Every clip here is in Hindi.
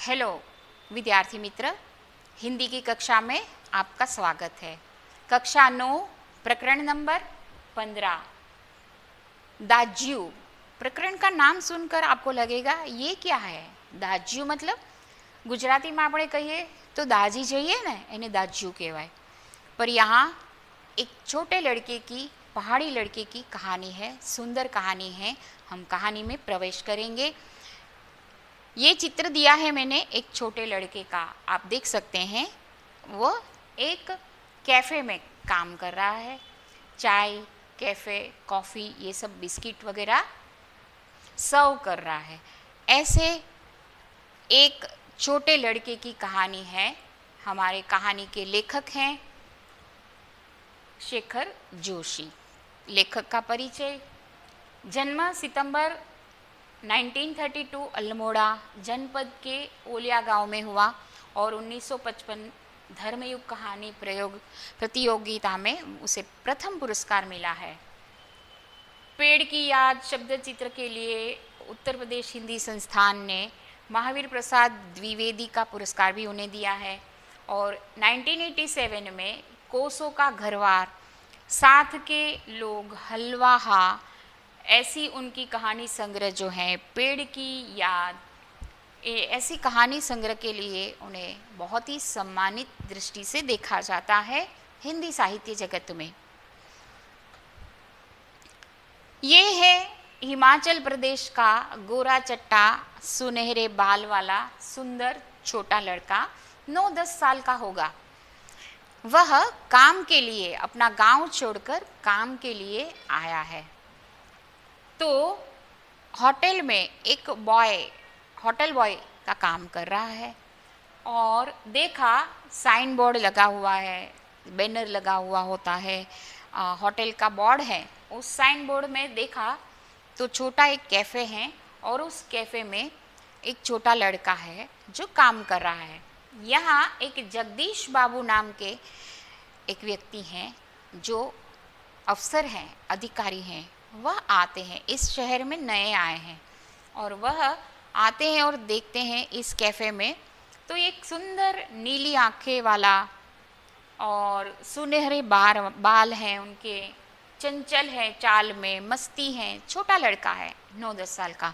हेलो विद्यार्थी मित्र, हिंदी की कक्षा में आपका स्वागत है। कक्षा 9 प्रकरण नंबर 15 दाज्यू। प्रकरण का नाम सुनकर आपको लगेगा ये क्या है। दाज्यू मतलब गुजराती में આપણે કહીએ तो दाजी જઈએ ને એને दाज्यू કહેવાય। पर यहाँ एक छोटे लड़के की, पहाड़ी लड़के की कहानी है, सुंदर कहानी है। हम कहानी में प्रवेश करेंगे। ये चित्र दिया है मैंने एक छोटे लड़के का, आप देख सकते हैं। वो एक कैफ़े में काम कर रहा है। चाय, कैफ़े, कॉफ़ी, ये सब बिस्किट वगैरह सर्व कर रहा है। ऐसे एक छोटे लड़के की कहानी है। हमारे कहानी के लेखक हैं शेखर जोशी। लेखक का परिचय: जन्म सितंबर 1932 अल्मोड़ा जनपद के ओलिया गांव में हुआ और 1955 धर्मयुग कहानी प्रतियोगिता में उसे प्रथम पुरस्कार मिला है। पेड़ की याद शब्द चित्र के लिए उत्तर प्रदेश हिंदी संस्थान ने महावीर प्रसाद द्विवेदी का पुरस्कार भी उन्हें दिया है। और 1987 में कोसों का घरवार, साथ के लोग, हलवाहा, ऐसी उनकी कहानी संग्रह जो है पेड़ की याद, ऐसी कहानी संग्रह के लिए उन्हें बहुत ही सम्मानित दृष्टि से देखा जाता है हिंदी साहित्य जगत में। ये है हिमाचल प्रदेश का गोरा चट्टा सुनहरे बाल वाला सुंदर छोटा लड़का, 9-10 साल का होगा। वह काम के लिए अपना गांव छोड़कर काम के लिए आया है। तो होटल में एक होटल बॉय का काम कर रहा है और देखा साइन बोर्ड लगा हुआ है, बैनर लगा हुआ होता है, होटल का बोर्ड है। उस साइन बोर्ड में देखा तो छोटा एक कैफ़े है और उस कैफ़े में एक छोटा लड़का है जो काम कर रहा है। यहाँ एक जगदीश बाबू नाम के एक व्यक्ति हैं जो अफसर हैं, अधिकारी हैं। वह आते हैं, इस शहर में नए आए हैं और वह आते हैं और देखते हैं इस कैफ़े में तो एक सुंदर नीली आँखें वाला और सुनहरे बाल हैं उनके, चंचल है चाल में, मस्ती है, छोटा लड़का है 9-10 साल का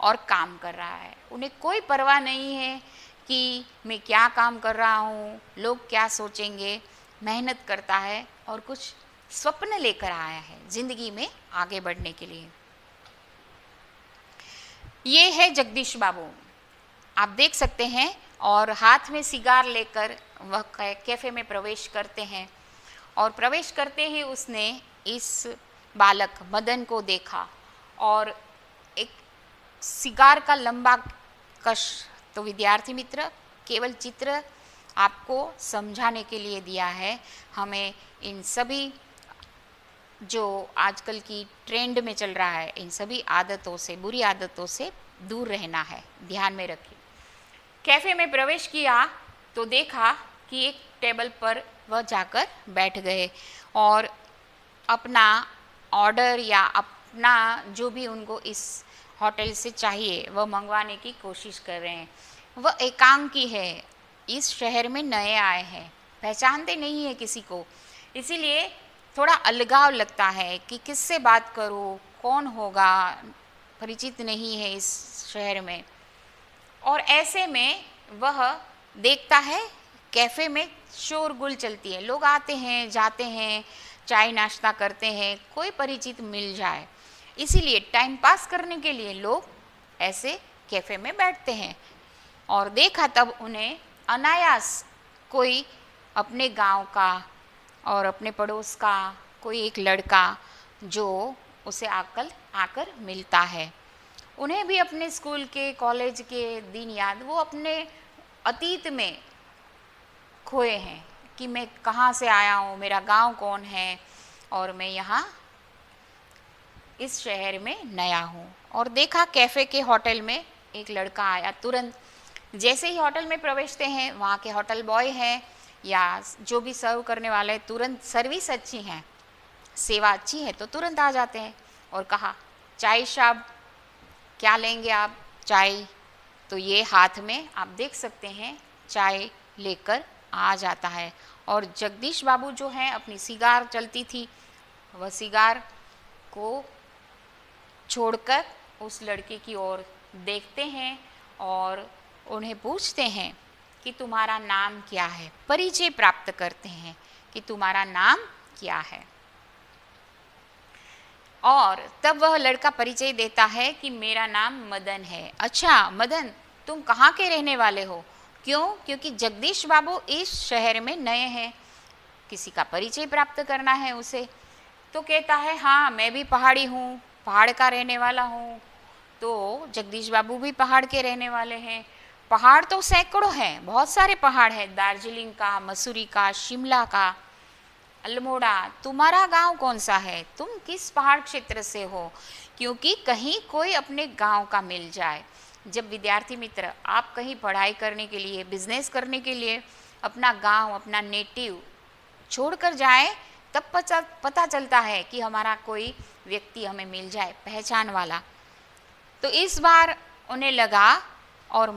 और काम कर रहा है। उन्हें कोई परवाह नहीं है कि मैं क्या काम कर रहा हूँ, लोग क्या सोचेंगे। मेहनत करता है और कुछ स्वप्न लेकर आया है जिंदगी में आगे बढ़ने के लिए। ये है जगदीश बाबू, आप देख सकते हैं। और हाथ में सिगार लेकर वह कैफ़े में प्रवेश करते हैं और प्रवेश करते ही उसने इस बालक मदन को देखा और एक सिगार का लंबा कश। तो विद्यार्थी मित्र, केवल चित्र आपको समझाने के लिए दिया है। हमें इन सभी जो आजकल की ट्रेंड में चल रहा है, इन सभी आदतों से, बुरी आदतों से दूर रहना है, ध्यान में रखिए। कैफ़े में प्रवेश किया तो देखा कि एक टेबल पर वह जाकर बैठ गए और अपना ऑर्डर या अपना जो भी उनको इस होटल से चाहिए वह मंगवाने की कोशिश कर रहे हैं। वह एकांकी है, इस शहर में नए आए हैं, पहचानते नहीं है किसी को, इसीलिए थोड़ा अलगाव लगता है कि किससे बात करूं, कौन होगा, परिचित नहीं है इस शहर में। और ऐसे में वह देखता है कैफ़े में शोरगुल चलती है, लोग आते हैं जाते हैं, चाय नाश्ता करते हैं, कोई परिचित मिल जाए। इसीलिए टाइम पास करने के लिए लोग ऐसे कैफ़े में बैठते हैं। और देखा तब उन्हें अनायास कोई अपने गांव का और अपने पड़ोस का कोई एक लड़का जो उसे आकर मिलता है। उन्हें भी अपने स्कूल के, कॉलेज के दिन याद, वो अपने अतीत में खोए हैं कि मैं कहाँ से आया हूँ, मेरा गांव कौन है और मैं यहाँ इस शहर में नया हूँ। और देखा कैफ़े के होटल में एक लड़का आया। तुरंत जैसे ही होटल में प्रवेशते हैं, वहाँ के होटल बॉय हैं या जो भी सर्व करने वाले, तुरंत सर्विस अच्छी है, सेवा अच्छी है तो तुरंत आ जाते हैं और कहा, चाय साहब क्या लेंगे आप? चाय। तो ये हाथ में आप देख सकते हैं चाय लेकर आ जाता है। और जगदीश बाबू जो हैं अपनी सिगार चलती थी, वह सिगार को छोड़कर उस लड़के की ओर देखते हैं और उन्हें पूछते हैं कि तुम्हारा नाम क्या है। परिचय प्राप्त करते हैं कि तुम्हारा नाम क्या है। और तब वह लड़का परिचय देता है कि मेरा नाम मदन है। अच्छा मदन, तुम कहाँ के रहने वाले हो? क्यों? क्योंकि जगदीश बाबू इस शहर में नए हैं, किसी का परिचय प्राप्त करना है उसे। तो कहता है हाँ मैं भी पहाड़ी हूँ, पहाड़ का रहने वाला हूँ। तो जगदीश बाबू भी पहाड़ के रहने वाले हैं। पहाड़ तो सैकड़ों हैं, बहुत सारे पहाड़ हैं, दार्जिलिंग का, मसूरी का, शिमला का, अल्मोड़ा। तुम्हारा गांव कौन सा है? तुम किस पहाड़ क्षेत्र से हो? क्योंकि कहीं कोई अपने गांव का मिल जाए। जब विद्यार्थी मित्र आप कहीं पढ़ाई करने के लिए, बिजनेस करने के लिए अपना गांव, अपना नेटिव छोड़कर जाए, तब पता चलता है कि हमारा कोई व्यक्ति हमें मिल जाए, पहचान वाला। तो इस बार उन्हें लगा और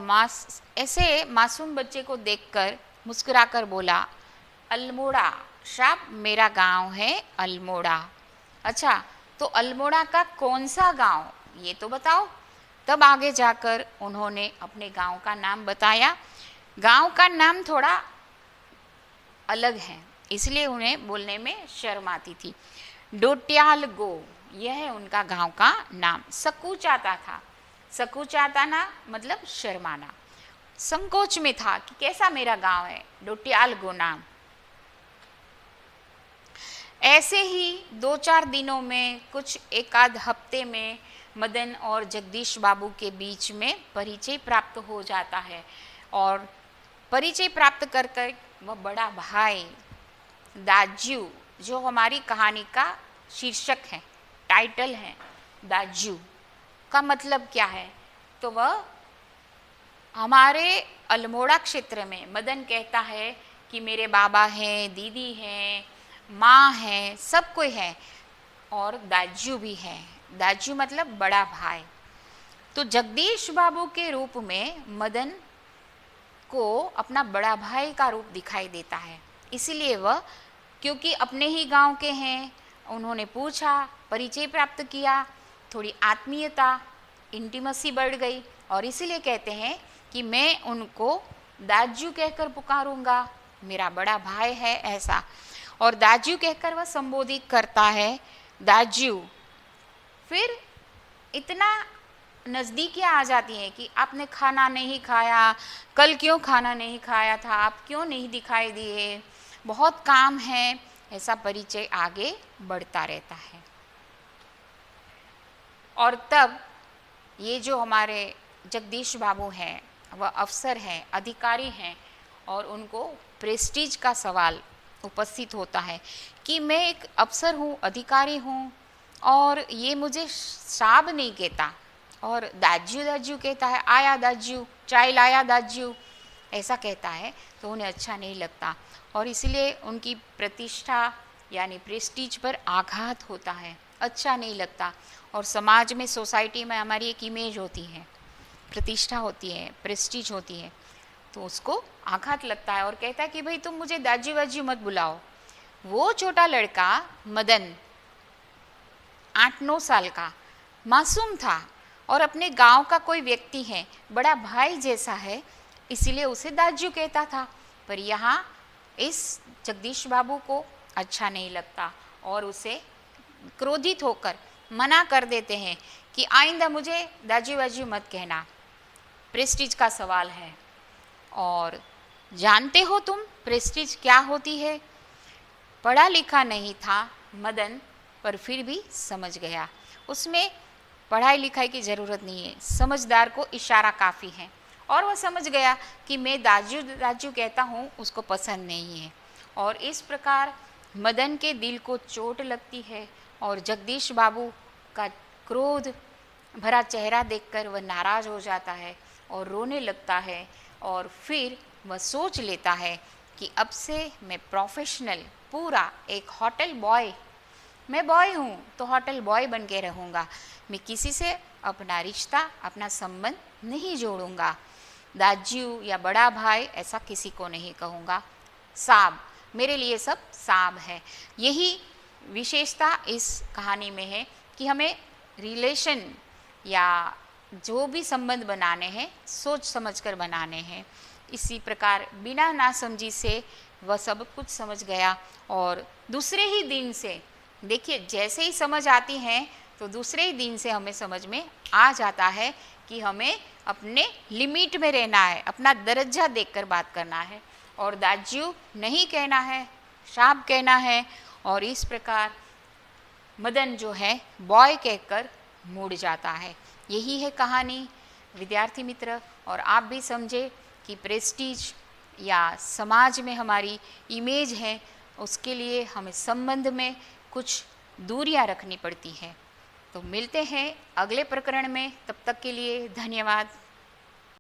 ऐसे मासूम बच्चे को देखकर मुस्कुराकर बोला, अल्मोड़ा साहब, मेरा गांव है अल्मोड़ा। अच्छा, तो अल्मोड़ा का कौन सा गांव, ये तो बताओ। तब आगे जाकर उन्होंने अपने गांव का नाम बताया। गांव का नाम थोड़ा अलग है, इसलिए उन्हें बोलने में शर्म आती थी। डोट्याल गो, यह है उनका गांव का नाम। सकुचाता था, सकुचाता ना मतलब शर्माना, संकोच में था कि कैसा मेरा गांव है, डोट्याल गो नाम। ऐसे ही 2-4 दिनों में, कुछ एक आध हफ्ते में मदन और जगदीश बाबू के बीच में परिचय प्राप्त हो जाता है। और परिचय प्राप्त कर कर वह बड़ा भाई दाजू, जो हमारी कहानी का शीर्षक है, टाइटल है, दाजू का मतलब क्या है? तो वह हमारे अल्मोड़ा क्षेत्र में मदन कहता है कि मेरे बाबा हैं, दीदी हैं, माँ है, सब कोई है और दाजू भी है। दाजू मतलब बड़ा भाई। तो जगदीश बाबू के रूप में मदन को अपना बड़ा भाई का रूप दिखाई देता है। इसीलिए वह, क्योंकि अपने ही गांव के हैं, उन्होंने पूछा, परिचय प्राप्त किया, थोड़ी आत्मीयता, इंटीमेसी बढ़ गई और इसीलिए कहते हैं कि मैं उनको दाजू कहकर पुकारूंगा, मेरा बड़ा भाई है, ऐसा। और दाजू कहकर वह संबोधित करता है, दाजू। फिर इतना नज़दीकियाँ आ जाती हैं कि आपने खाना नहीं खाया, कल क्यों खाना नहीं खाया था, आप क्यों नहीं दिखाई दिए, बहुत काम है, ऐसा परिचय आगे बढ़ता रहता है। और तब ये जो हमारे जगदीश बाबू हैं, वह अफसर हैं, अधिकारी हैं और उनको प्रेस्टीज का सवाल उपस्थित होता है कि मैं एक अफसर हूँ, अधिकारी हूँ और ये मुझे साहब नहीं कहता और दाजू दाजू कहता है, आया दाजू, चाय लाया दाजू, ऐसा कहता है। तो उन्हें अच्छा नहीं लगता और इसलिए उनकी प्रतिष्ठा यानी प्रेस्टीज पर आघात होता है, अच्छा नहीं लगता। और समाज में, सोसाइटी में हमारी एक इमेज होती है, प्रतिष्ठा होती है, प्रेस्टीज होती है, तो उसको आघात लगता है और कहता है कि भाई तुम मुझे दाजू वाजू मत बुलाओ। वो छोटा लड़का मदन 8-9 साल का मासूम था और अपने गांव का कोई व्यक्ति है, बड़ा भाई जैसा है, इसीलिए उसे दाजू कहता था। पर यहाँ इस जगदीश बाबू को अच्छा नहीं लगता और उसे क्रोधित होकर मना कर देते हैं कि आइंदा मुझे दाजू वाजू मत कहना, प्रेस्टीज का सवाल है। और जानते हो तुम प्रेस्टीज क्या होती है? पढ़ा लिखा नहीं था मदन, पर फिर भी समझ गया। उसमें पढ़ाई लिखाई की ज़रूरत नहीं है, समझदार को इशारा काफ़ी है। और वह समझ गया कि मैं दाजू दाजू कहता हूँ, उसको पसंद नहीं है। और इस प्रकार मदन के दिल को चोट लगती है और जगदीश बाबू का क्रोध भरा चेहरा देखकर वह नाराज़ हो जाता है और रोने लगता है। और फिर वह सोच लेता है कि अब से मैं प्रोफेशनल, पूरा एक होटल बॉय, मैं बॉय हूँ तो होटल बॉय बन के रहूँगा, मैं किसी से अपना रिश्ता, अपना संबंध नहीं जोड़ूंगा। दाज्यू या बड़ा भाई ऐसा किसी को नहीं कहूँगा। साब, मेरे लिए सब साब है। यही विशेषता इस कहानी में है कि हमें रिलेशन या जो भी संबंध बनाने हैं सोच समझकर बनाने हैं। इसी प्रकार बिना नासमझी से वह सब कुछ समझ गया और दूसरे ही दिन से, देखिए जैसे ही समझ आती हैं तो दूसरे ही दिन से हमें समझ में आ जाता है कि हमें अपने लिमिट में रहना है, अपना दर्जा देखकर बात करना है और दाज्यू नहीं कहना है, शाब कहना है। और इस प्रकार मदन जो है बॉय कहकर मुड़ जाता है। यही है कहानी विद्यार्थी मित्र। और आप भी समझे कि प्रेस्टीज या समाज में हमारी इमेज है, उसके लिए हमें संबंध में कुछ दूरियां रखनी पड़ती हैं। तो मिलते हैं अगले प्रकरण में, तब तक के लिए धन्यवाद।